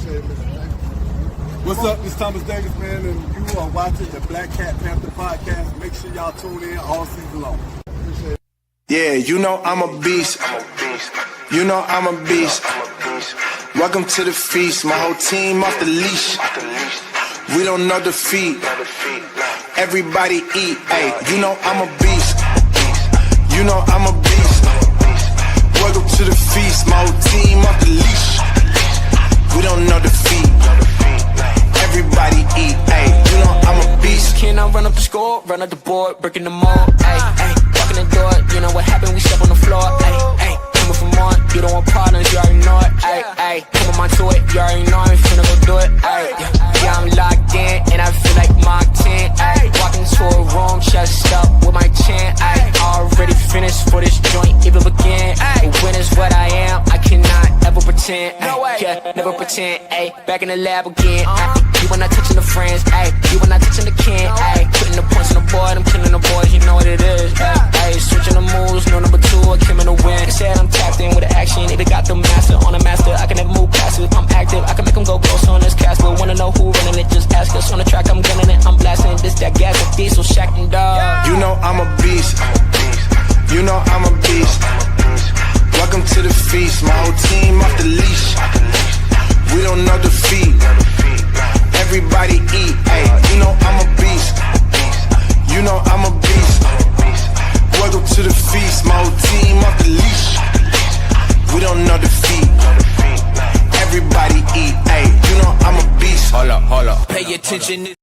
it, Mr. James. What's up? This is Thomas Davis, man, and you are watching the Black Cat Panther podcast. Make sure y'all tune in all season long. Appreciate it. Yeah, you know I'm a beast. You know I'm a beast. Welcome to the feast. My whole team off the leash. We don't know defeat. Everybody eat. Hey, you know I'm a beast. You know I'm a beast. Welcome to the feast. My whole team off the leash. We don't know defeat. Everybody eat. Hey, you know I'm a beast. Can I run up the score, run up the board, breaking them all? Hey, hey, walking the door. You know what happened? We step on the floor. Hey, hey, coming from on. You don't want partners, you already know it. Hey, hey, come on my to it. You already know I'm finna go do it. Hey, yeah, I'm locked in and I feel like Mark 10. Hey, walking to a room, just up with my chin. Hey, already finished for this joint, even begin. Hey, when is what I am, I cannot ever pretend. Ay, yeah, never pretend. Ay, back in the lab again. Ay, you when I touching the friends. Ay, you when I touching the can. Ay, putting the points on the board, I'm killing the boys, you know what it is. Ay, switching the moves, no number two, I came in the win. They said I'm tapped in with the action, they got the master on the master. I can never move passive, I'm active, I can make them go close on this cast. But wanna know who running it, just ask us. On the track, I'm gunning it, I'm blasting this, that gas, that diesel, Shack and dog. You know I'm a beast. You know I'm a beast. Welcome to the feast. My whole team off the leash. We don't know defeat. Everybody eat. Hey, you know I'm a beast. You know I'm a beast. Welcome to the feast. My whole team off the leash. We don't know defeat. Everybody eat. Hey, you know I'm a beast. Hold up. Pay attention.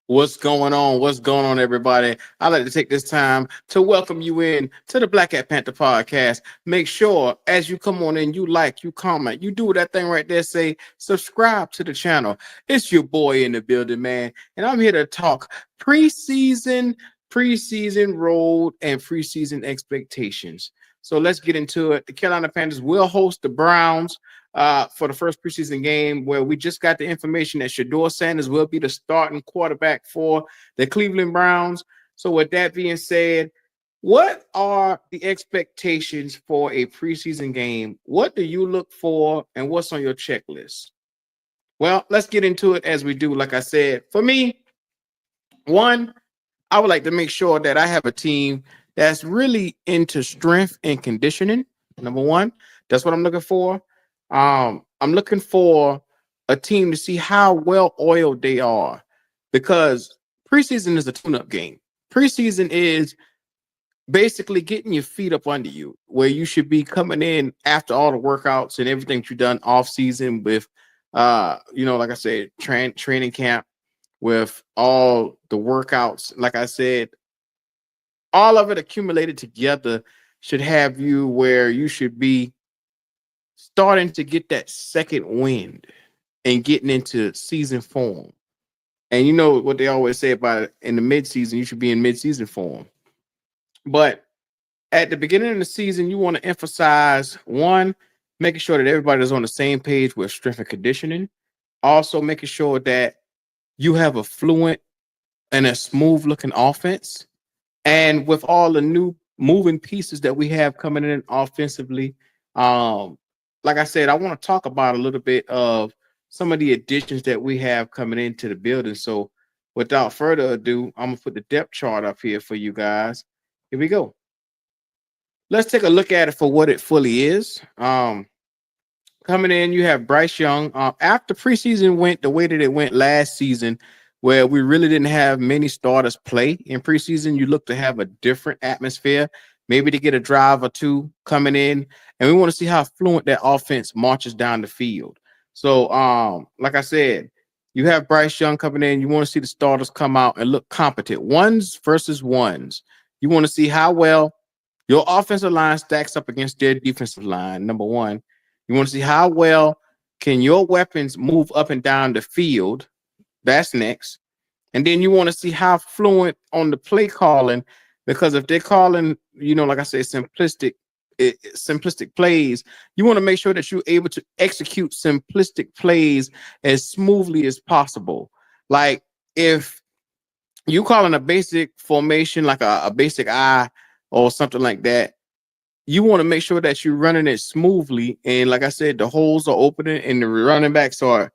What's going on? What's going on, everybody? I'd like to take this time to welcome you in to the Black Cat Panther podcast. Make sure as you come on in, you like, you comment, you do that thing right there, say subscribe to the channel. It's your boy in the building, man. And I'm here to talk preseason road and preseason expectations. So let's get into it. The Carolina Panthers will host the Browns for the first preseason game, where we just got the information that Shedeur Sanders will be the starting quarterback for the Cleveland Browns. So with that being said, what are the expectations for a preseason game? What do you look for and what's on your checklist? Well, let's get into it as we do. Like I said, for me, one, I would like to make sure that I have a team that's really into strength and conditioning. Number one, that's what I'm looking for. I'm looking for a team to see how well oiled they are, because preseason is a tune-up game. Preseason is basically getting your feet up under you, where you should be coming in after all the workouts and everything that you've done off season with, like I said, training camp, with all the workouts. Like I said, all of it accumulated together should have you where you should be starting to get that second wind and getting into season form. And you know what they always say about in the midseason, you should be in midseason form. But at the beginning of the season, you want to emphasize, one, making sure that everybody's on the same page with strength and conditioning. Also making sure that you have a fluent and a smooth looking offense. And with all the new moving pieces that we have coming in offensively, like I said, I want to talk about a little bit of some of the additions that we have coming into the building. So without further ado, I'm going to put the depth chart up here for you guys. Here we go. Let's take a look at it for what it fully is. Coming in, you have Bryce Young. After preseason went the way that it went last season, where we really didn't have many starters play in preseason, you look to have a different atmosphere, maybe to get a drive or two coming in. And we want to see how fluent that offense marches down the field. So, like I said, you have Bryce Young coming in. You want to see the starters come out and look competent. Ones versus ones. You want to see how well your offensive line stacks up against their defensive line, number one. You want to see how well can your weapons move up and down the field. That's next. And then you want to see how fluent on the play calling, because if they're calling, like I say, simplistic plays, you want to make sure that you're able to execute simplistic plays as smoothly as possible. Like if you calling a basic formation, like a basic I or something like that, you want to make sure that you're running it smoothly. And like I said, the holes are opening and the running backs are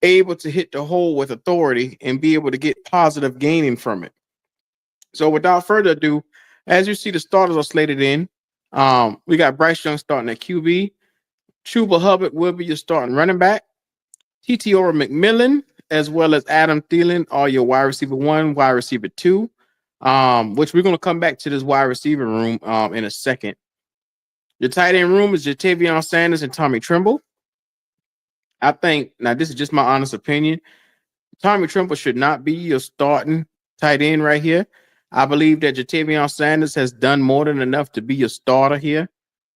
able to hit the hole with authority and be able to get positive gaining from it. So without further ado, as you see, the starters are slated in. We got Bryce Young starting at QB. Chuba Hubbard will be your starting running back. T.T.O. McMillan, as well as Adam Thielen, are your wide receiver 1, wide receiver 2, which we're going to come back to this wide receiver room in a second. Your tight end room is Jatavion Sanders and Tommy Tremble. I think, now this is just my honest opinion, Tommy Tremble should not be your starting tight end right here. I believe that Jatavion Sanders has done more than enough to be your starter here.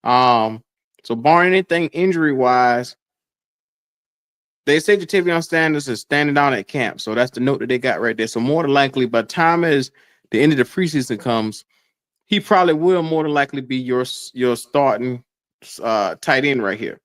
So barring anything injury-wise, they say Jatavion Sanders is standing down at camp. So that's the note that they got right there. So more than likely, by the time as the end of the preseason comes, he probably will more than likely be your starting tight end right here.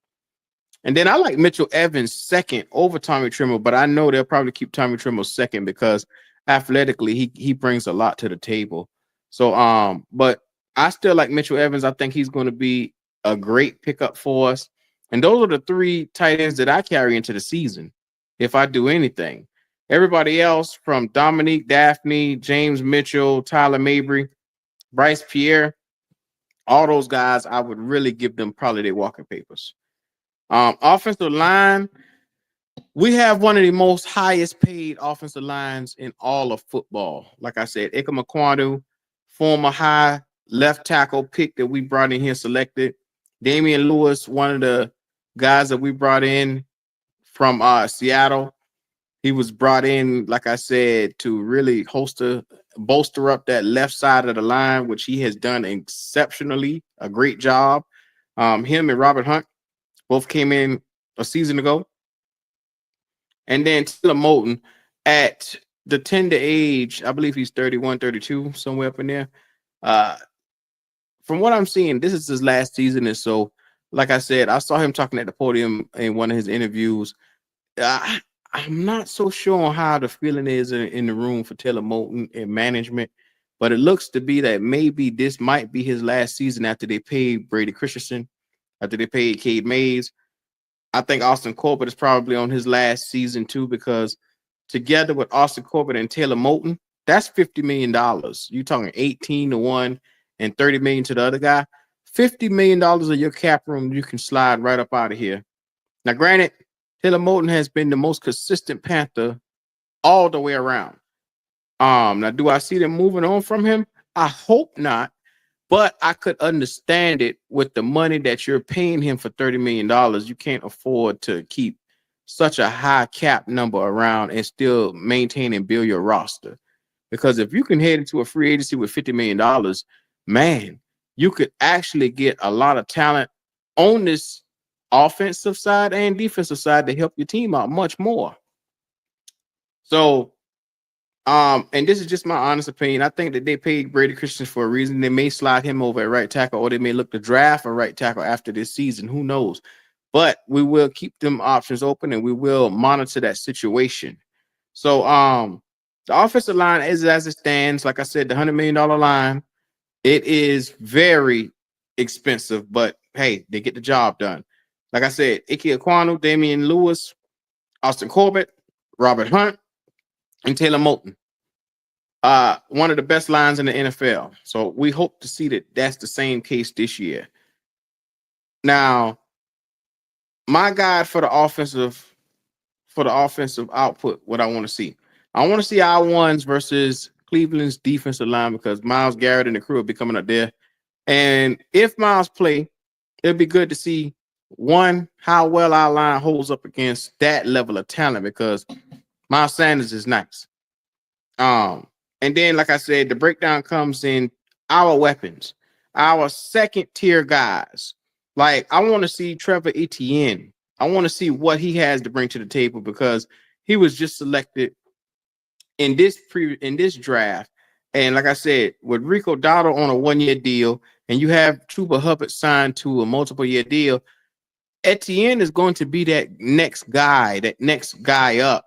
And then I like Mitchell Evans second over Tommy Tremble, but I know they'll probably keep Tommy Tremble second because athletically he brings a lot to the table. So but I still like Mitchell Evans. I think he's going to be a great pickup for us. And those are the 3 tight ends that I carry into the season if I do anything. Everybody else from Dominique Daphne, James Mitchell, Tyler Mabry, Bryce Pierre, all those guys, I would really give them probably their walking papers. Offensive line, we have one of the most highest paid offensive lines in all of football. Like I said, Ika Makwanu, former high left tackle pick that we brought in here, selected. Damian Lewis, one of the guys that we brought in from Seattle. He was brought in, like I said, to really bolster up that left side of the line, which he has done exceptionally, a great job. Him and Robert Hunt both came in a season ago. And then Taylor Moton at the tender age, I believe he's 31, 32, somewhere up in there. From what I'm seeing, this is his last season. And so, like I said, I saw him talking at the podium in one of his interviews. I'm not so sure on how the feeling is in the room for Taylor Moton and management, but it looks to be that maybe this might be his last season after they paid Brady Christensen, after they paid Cade Mays. I think Austin Corbett is probably on his last season too, because together with Austin Corbett and Taylor Moton, that's $50 million. You're talking 18 to 1 and 30 million to the other guy. $50 million of your cap room, you can slide right up out of here. Now, granted, Taylor Moton has been the most consistent Panther all the way around. Now, do I see them moving on from him? I hope not, but I could understand it with the money that you're paying him for $30 million. You can't afford to keep such a high cap number around and still maintain and build your roster. Because if you can head into a free agency with $50 million, man, you could actually get a lot of talent on this offensive side and defensive side to help your team out much more. So, and this is just my honest opinion. I think that they paid Brady Christensen for a reason. They may slide him over at right tackle, or they may look to draft a right tackle after this season. Who knows? But we will keep them options open and we will monitor that situation. So, the offensive line is as it stands. Like I said, the $100 million line, it is very expensive, but hey, they get the job done. Like I said, Ike Ekwonu, Damian Lewis, Austin Corbett, Robert Hunt, and Taylor Moton. One of the best lines in the NFL. So we hope to see that that's the same case this year. Now, my guide for the offensive output, what I want to see. I want to see our ones versus Cleveland's defensive line, because Myles Garrett and the crew will be coming up there. And if Myles play, it'll be good to see, one, how well our line holds up against that level of talent, because Miles Sanders is nice. And then, like I said, the breakdown comes in our weapons, our second tier guys. Like, I want to see Trevor Etienne. I want to see what he has to bring to the table, because he was just selected in this draft. And like I said, with Rico Dowdle on a 1-year deal, and you have Chuba Hubbard signed to a multiple-year deal, Etienne is going to be that next guy up.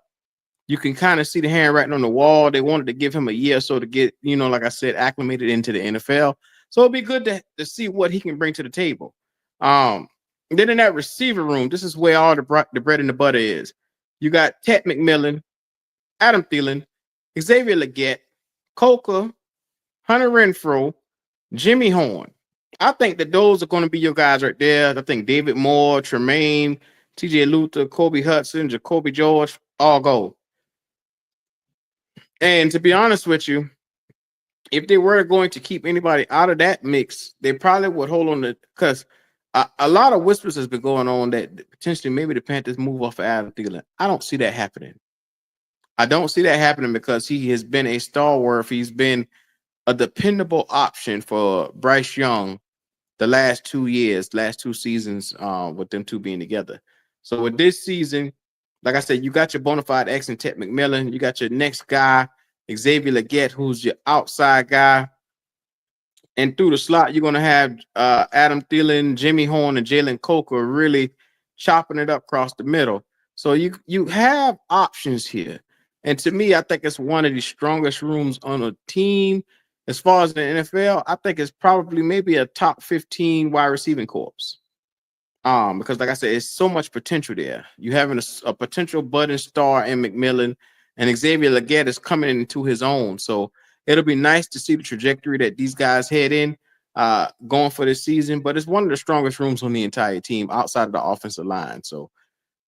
You can kind of see the handwriting on the wall. They wanted to give him a year or so to get, like I said, acclimated into the NFL. So it'll be good to see what he can bring to the table. Then in that receiver room, this is where all the bread and the butter is. You got Ted McMillan, Adam Thielen, Xavier Legette, Coker, Hunter Renfro, Jimmy Horn. I think that those are going to be your guys right there. I think David Moore, Tremaine, TJ Luther, Kobe Hudson, Jacoby George, all go. And to be honest with you, if they were going to keep anybody out of that mix, they probably would hold on to, because a lot of whispers has been going on that potentially maybe the Panthers move off of Adam Thielen. I don't see that happening. I don't see that happening because he has been a stalwart. He's been a dependable option for Bryce Young the last 2 years, last 2 seasons, with them two being together. So with this season, like I said, you got your bona fide X and Ted McMillan. You got your next guy, Xavier Legette, who's your outside guy. And through the slot, you're going to have Adam Thielen, Jimmy Horn, and Jalen Coker really chopping it up across the middle. So you have options here. And to me, I think it's one of the strongest rooms on a team. As far as the NFL, I think it's probably maybe a top 15 wide receiving corps. Because like I said, it's so much potential there. You having a potential budding star in McMillan, and Xavier Legette is coming into his own. So it'll be nice to see the trajectory that these guys head in going for this season. But it's one of the strongest rooms on the entire team outside of the offensive line. So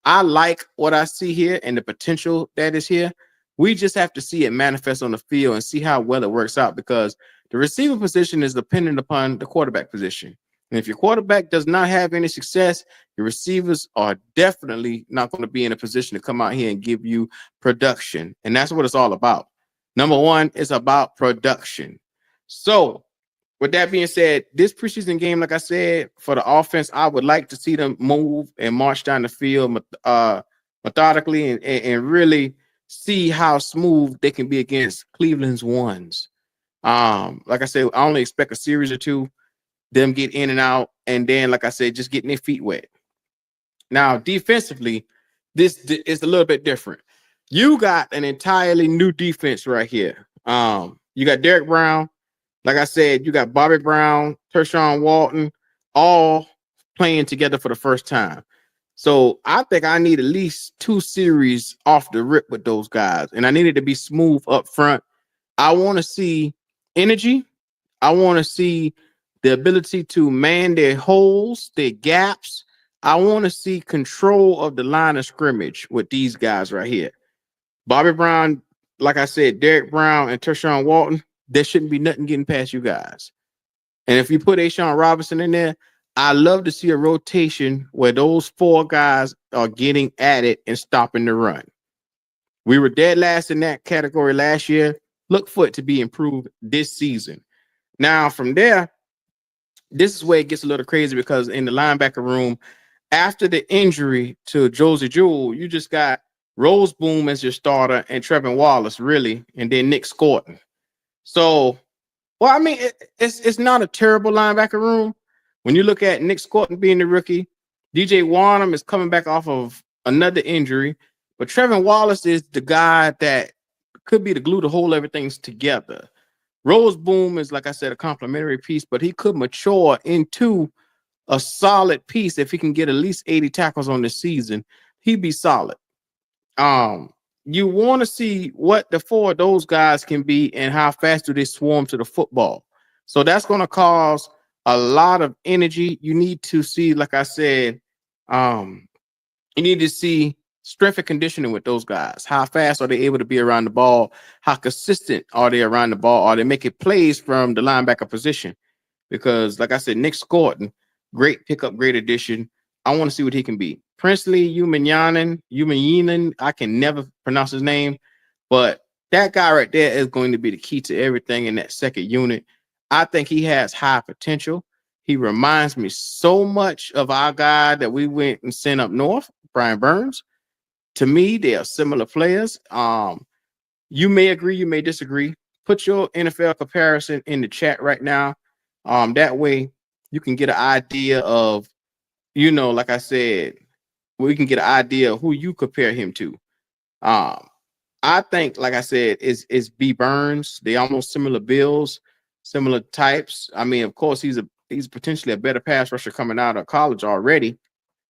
I like what I see here and the potential that is here. We just have to see it manifest on the field and see how well it works out, because the receiver position is dependent upon the quarterback position. And if your quarterback does not have any success, your receivers are definitely not going to be in a position to come out here and give you production. And that's what it's all about. Number one, it's about production. So with that being said, this preseason game, like I said, for the offense, I would like to see them move and march down the field methodically and really see how smooth they can be against Cleveland's ones. Like I said, I only expect a series or two, them get in and out, and then, like I said, just getting their feet wet. Now, defensively, this is a little bit different. You got an entirely new defense right here. You got Derek Brown. Like I said, you got Bobby Brown, Tershawn Walton, all playing together for the first time. So I think I need at least 2 series off the rip with those guys, and I need it to be smooth up front. I want to see energy. I want to see the ability to man their holes, their gaps. I want to see control of the line of scrimmage with these guys right here. Bobby Brown, like I said, Derek Brown and Tershawn Walton, there shouldn't be nothing getting past you guys. And if you put Ashawn Robinson in there, I love to see a rotation where those 4 guys are getting at it and stopping the run. We were dead last in that category last year. Look for it to be improved this season. Now, from there, this is where it gets a little crazy, because in the linebacker room, after the injury to Josie Jewell, you just got Rose Boom as your starter and Trevin Wallace, really, and then Nick Scorton. So, well, I mean, it's not a terrible linebacker room. When you look at Nick Scorton being the rookie, DJ Warnham is coming back off of another injury, but Trevin Wallace is the guy that could be the glue to hold everything together. Rose Boom is, like I said, a complimentary piece, but he could mature into a solid piece if he can get at least 80 tackles on this season. He'd be solid. You want to see what the 4 of those guys can be and how fast do they swarm to the football. So that's going to cause a lot of energy. You need to see, like I said, you need to see strength and conditioning with those guys. How fast are they able to be around the ball? How consistent are they around the ball? Are they making plays from the linebacker position? Because, like I said, Nick Scorton, great pickup, great addition. I want to see what he can be. Princely Umanyanan, I can never pronounce his name, but that guy right there is going to be the key to everything in that second unit. I think he has high potential. He reminds me so much of our guy that we went and sent up north, Brian Burns. To me, they are similar players. You may agree, you may disagree. Put your NFL comparison in the chat right now. That way you can get an idea of, like I said, we can get an idea of who you compare him to. I think, like I said, is B Burns. They almost similar builds. similar types. I mean, of course, he's potentially a better pass rusher coming out of college already,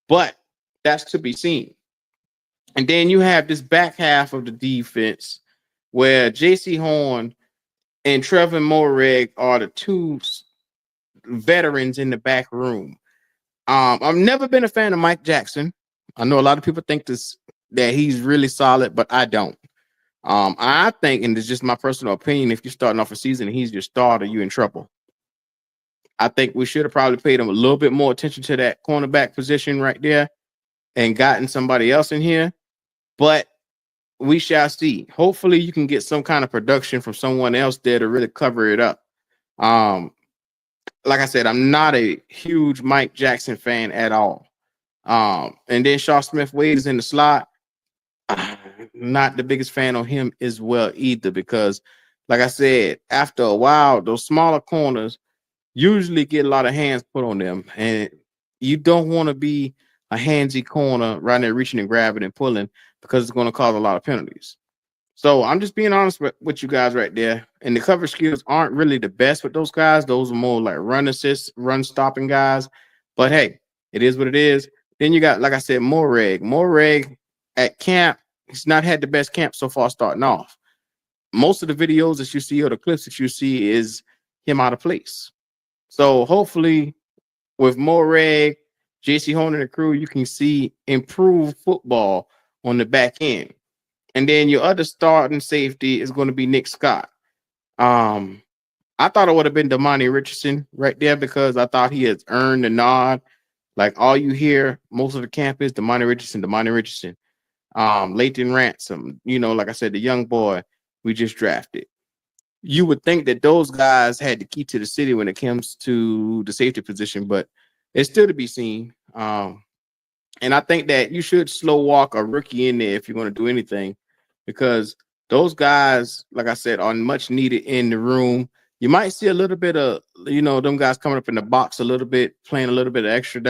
but that's to be seen. And then you have this back half of the defense where J.C. Horn and Trevor Moreg are the two veterans in the back room. I've never been a fan of Mike Jackson. I know a lot of people think that he's really solid, but I don't. I think, and it's just my personal opinion, if you're starting off a season and he's your starter, you're in trouble. I think we should have probably paid him a little bit more attention to that cornerback position right there and gotten somebody else in here. But we shall see. Hopefully you can get some kind of production from someone else there to really cover it up. Like I said, I'm not a huge Mike Jackson fan at all. And then Shaw Smith-Wade is in the slot. Not the biggest fan of him as well either, because like I said, after a while, those smaller corners usually get a lot of hands put on them, and you don't want to be a handsy corner right there reaching and grabbing and pulling, because it's going to cause a lot of penalties. So I'm just being honest with you guys right there. And the cover skills aren't really the best with those guys. Those are more like run assist, run stopping guys. But hey, it is what it is. Then you got, like I said, Moreg. Moreg at camp, he's not had the best camp so far starting off. Most of the videos that you see or the clips that you see is him out of place. So hopefully with Moreg, J.C. Horn and the crew, you can see improved football on the back end. And then your other starting safety is going to be Nick Scott. I thought it would have been Damani Richardson right there, because I thought he has earned the nod. Like, all you hear most of the camp is Damani Richardson. Lathan Ransom, like I said, the young boy we just drafted. You would think that those guys had the key to the city when it comes to the safety position, but it's still to be seen. And I think that you should slow walk a rookie in there if you're going to do anything, because those guys, like I said, are much needed in the room. You might see a little bit of, them guys coming up in the box a little bit, playing a little bit of extra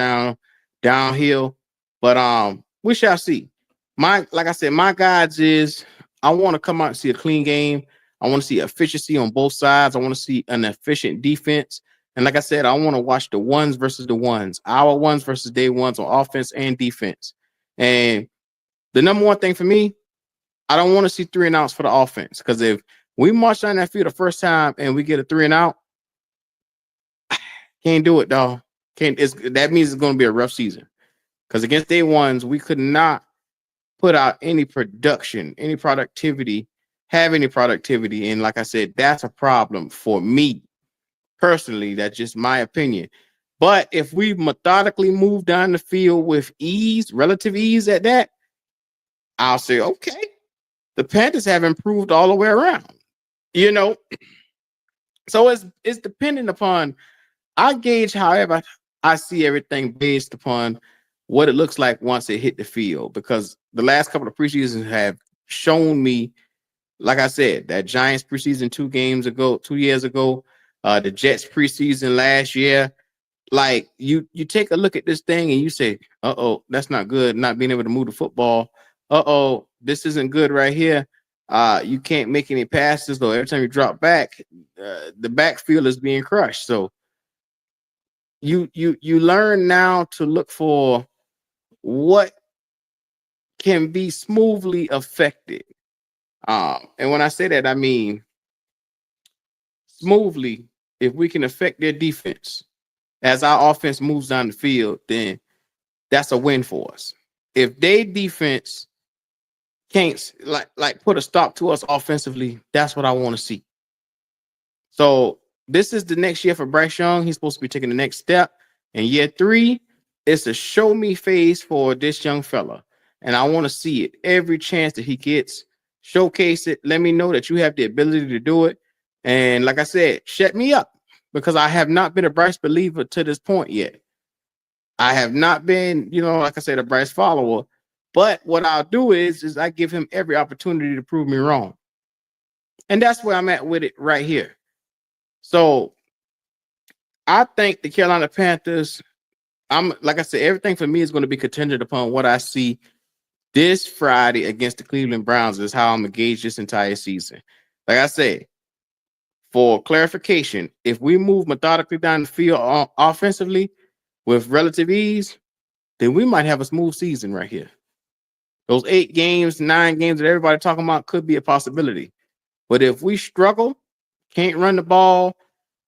downhill. But we shall see. Like I said, my guides is I want to come out and see a clean game. I want to see efficiency on both sides. I want to see an efficient defense. And like I said, I want to watch the ones versus the ones, our ones versus day ones on offense and defense. And the number one thing for me, I don't want to see 3 and outs for the offense, because if we march down that field the first time and we get a 3 and out, can't do it, dog. That means it's going to be a rough season, because against day ones, we could not put out any production, any productivity. And like I said, that's a problem for me. Personally, that's just my opinion. But if we methodically move down the field with ease, relative ease at that, I'll say, okay, the Panthers have improved all the way around, So it's dependent upon, I gauge however I see everything based upon what it looks like once it hit the field, because the last couple of preseasons have shown me, like I said, that Giants preseason 2 years ago, the Jets preseason last year, like you take a look at this thing and you say, uh-oh, that's not good, not being able to move the football. Uh-oh, this isn't good right here. You can't make any passes, though. Every time you drop back, the backfield is being crushed. So you learn now to look for what can be smoothly affected. And when I say that, I mean smoothly. If we can affect their defense as our offense moves down the field, then that's a win for us. If their defense can't like put a stop to us offensively, that's what I want to see. So this is the next year for Bryce Young. He's supposed to be taking the next step. And year 3, it's a show me phase for this young fella. And I want to see it every chance that he gets. Showcase it. Let me know that you have the ability to do it. And like I said, shut me up, because I have not been a Bryce believer to this point yet. I have not been, like I said, a Bryce follower. But what I'll do is I give him every opportunity to prove me wrong. And that's where I'm at with it right here. So I think the Carolina Panthers, like I said, everything for me is going to be contingent upon what I see this Friday against the Cleveland Browns. Is how I'm going to gauge this entire season. Like I said, for clarification, if we move methodically down the field offensively with relative ease, then we might have a smooth season right here. Those 8 games, 9 games that everybody talking about could be a possibility. But if we struggle, can't run the ball,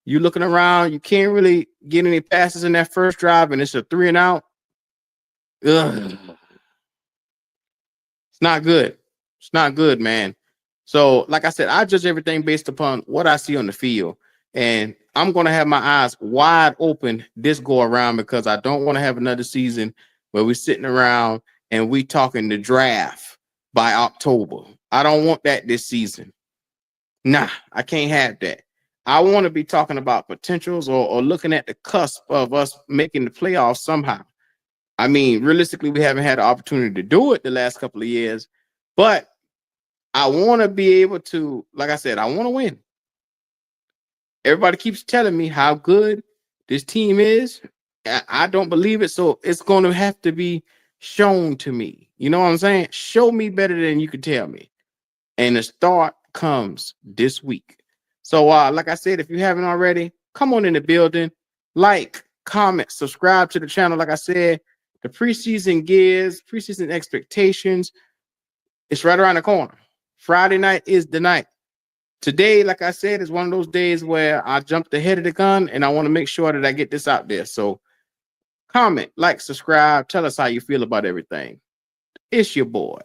you looking around, you can't really get any passes in that first drive, and it's a 3 and out. Ugh. It's not good. It's not good, man. So, like I said, I judge everything based upon what I see on the field. And I'm going to have my eyes wide open this go around because I don't want to have another season where we're sitting around and we talking the draft by October. I don't want that this season. Nah, I can't have that. I want to be talking about potentials or looking at the cusp of us making the playoffs somehow. I mean, realistically, we haven't had the opportunity to do it the last couple of years, but I want to be able to, like I said, I want to win. Everybody keeps telling me how good this team is. I don't believe it, so it's going to have to be shown to me. You know what I'm saying? Show me better than you can tell me. And the start comes this week. So, like I said, if you haven't already, come on in the building, like, comment, subscribe to the channel. Like I said, the preseason gears, preseason expectations, it's right around the corner. Friday night is the night. Today, like I said, is one of those days where I jumped ahead of the gun and I want to make sure that I get this out there. So comment, like, subscribe, tell us how you feel about everything. It's your boy.